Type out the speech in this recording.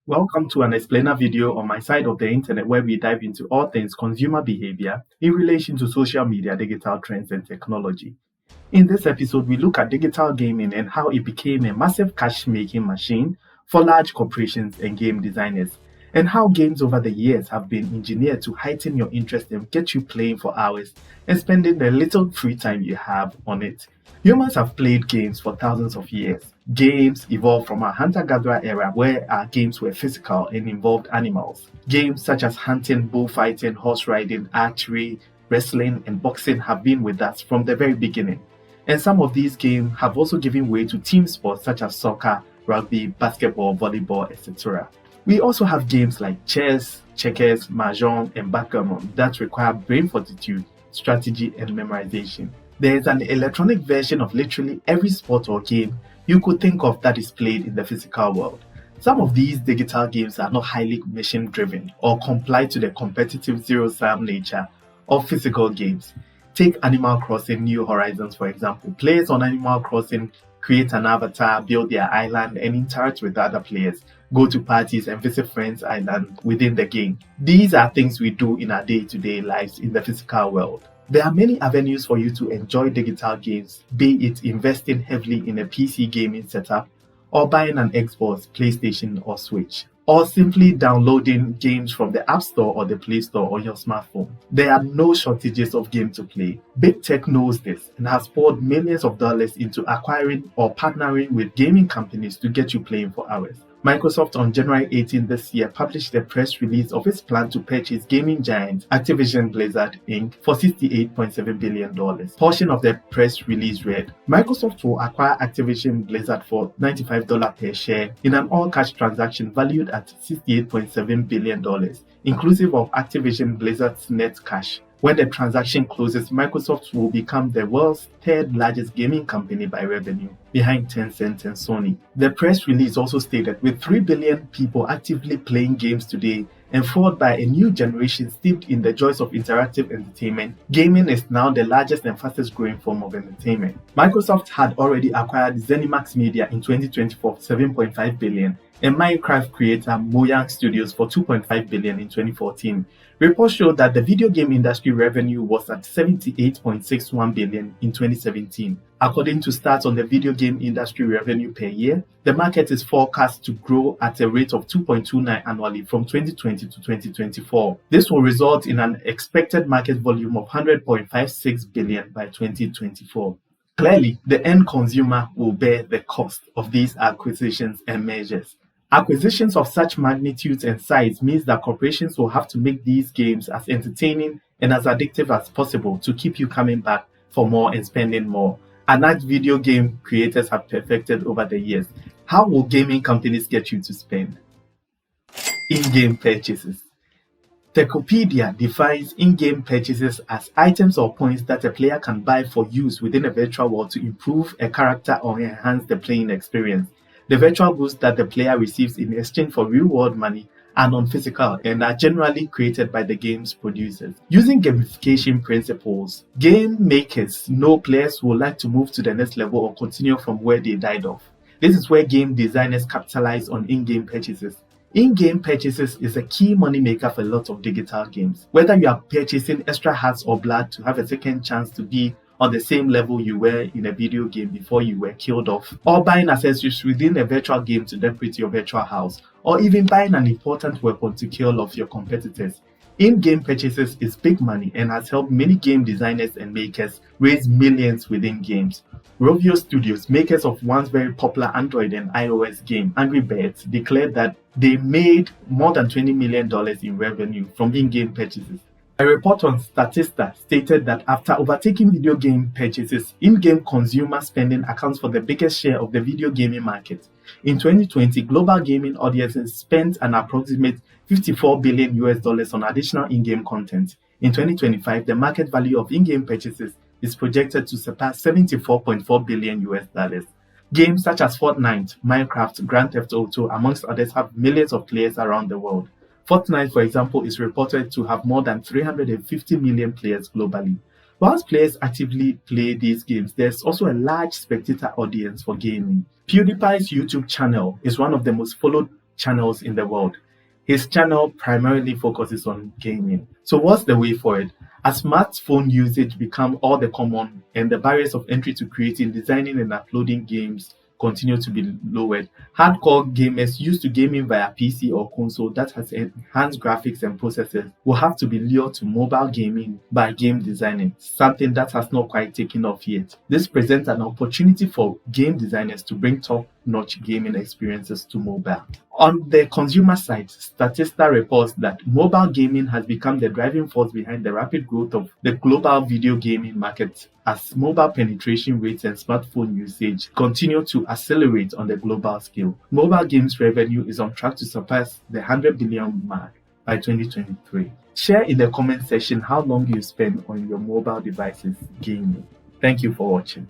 Welcome to an explainer video on my side of the internet where we dive into all things consumer behavior in relation to social media, digital trends, and technology. In this episode, we look at digital gaming and how it became a massive cash-making machine for large corporations and game designers, and how games over the years have been engineered to heighten your interest and get you playing for hours and spending the little free time you have on it. Humans have played games for thousands of years. Games evolved from our hunter-gatherer era where our games were physical and involved animals. Games such as hunting, bullfighting, horse riding, archery, wrestling, and boxing have been with us from the very beginning. And some of these games have also given way to team sports such as soccer, rugby, basketball, volleyball, etc. We also have games like chess, checkers, mahjong, and backgammon that require brain fortitude, strategy, and memorization. There is an electronic version of literally every sport or game you could think of that is played in the physical world. Some of these digital games are not highly mission-driven or comply to the competitive zero-sum nature of physical games. Take Animal Crossing New Horizons, for example. Players on Animal Crossing create an avatar, build their island, and interact with other players, go to parties, and visit friends' islands within the game. These are things we do in our day-to-day lives in the physical world. There are many avenues for you to enjoy digital games, be it investing heavily in a PC gaming setup, or buying an Xbox, PlayStation, or Switch, or simply downloading games from the App Store or the Play Store on your smartphone. There are no shortages of games to play. Big Tech knows this and has poured millions of dollars into acquiring or partnering with gaming companies to get you playing for hours. Microsoft on January 18 this year published a press release of its plan to purchase gaming giant Activision Blizzard Inc. for $68.7 billion. Portion of the press release read, Microsoft will acquire Activision Blizzard for $95 per share in an all-cash transaction valued at $68.7 billion, inclusive of Activision Blizzard's net cash. When the transaction closes, Microsoft will become the world's third largest gaming company by revenue, behind Tencent and Sony. The press release also stated, with 3 billion people actively playing games today and followed by a new generation steeped in the joys of interactive entertainment, gaming is now the largest and fastest growing form of entertainment. Microsoft had already acquired ZeniMax Media in 2020 for $7.5 billion and Minecraft creator Mojang Studios for $2.5 billion in 2014. Reports showed that the video game industry revenue was at $78.61 billion in 2017. According to stats on the video game industry revenue per year, the market is forecast to grow at a rate of 2.29 annually from 2020 to 2024. This will result in an expected market volume of $100.56 billion by 2024. Clearly, the end consumer will bear the cost of these acquisitions and measures. Acquisitions of such magnitudes and size means that corporations will have to make these games as entertaining and as addictive as possible to keep you coming back for more and spending more. An art video game creators have perfected over the years. How will gaming companies get you to spend? In-game purchases. Techopedia defines in-game purchases as items or points that a player can buy for use within a virtual world to improve a character or enhance the playing experience. The virtual goods that the player receives in exchange for real-world money are non-physical and are generally created by the game's producers. Using gamification principles, game makers know players would like to move to the next level or continue from where they died off. This is where game designers capitalize on in-game purchases. In-game purchases is a key moneymaker for a lot of digital games. Whether you are purchasing extra hearts or blood to have a second chance to be on the same level you were in a video game before you were killed off, or buying accessories within a virtual game to decorate your virtual house, or even buying an important weapon to kill off your competitors. In-game purchases is big money and has helped many game designers and makers raise millions within games. Rovio Studios, makers of once very popular Android and iOS game Angry Birds, declared that they made more than $20 million in revenue from in-game purchases. A report on Statista stated that after overtaking video game purchases, in-game consumer spending accounts for the biggest share of the video gaming market. In 2020, global gaming audiences spent an approximate $54 billion on additional in-game content. In 2025, the market value of in-game purchases is projected to surpass $74.4 billion. Games such as Fortnite, Minecraft, Grand Theft Auto, amongst others, have millions of players around the world. Fortnite, for example, is reported to have more than 350 million players globally. Whilst players actively play these games, there's also a large spectator audience for gaming. PewDiePie's YouTube channel is one of the most followed channels in the world. His channel primarily focuses on gaming. So what's the way forward? As smartphone usage become all the common and the barriers of entry to creating, designing and uploading games continue to be lowered, hardcore gamers used to gaming via PC or console that has enhanced graphics and processors will have to be lured to mobile gaming by game designing, something that has not quite taken off yet. This presents an opportunity for game designers to bring top-notch gaming experiences to mobile. On the consumer side, Statista reports that mobile gaming has become the driving force behind the rapid growth of the global video gaming market as mobile penetration rates and smartphone usage continue to accelerate on the global scale. Mobile games revenue is on track to surpass the 100 billion mark by 2023. Share in the comment section how long you spend on your mobile devices gaming. Thank you for watching.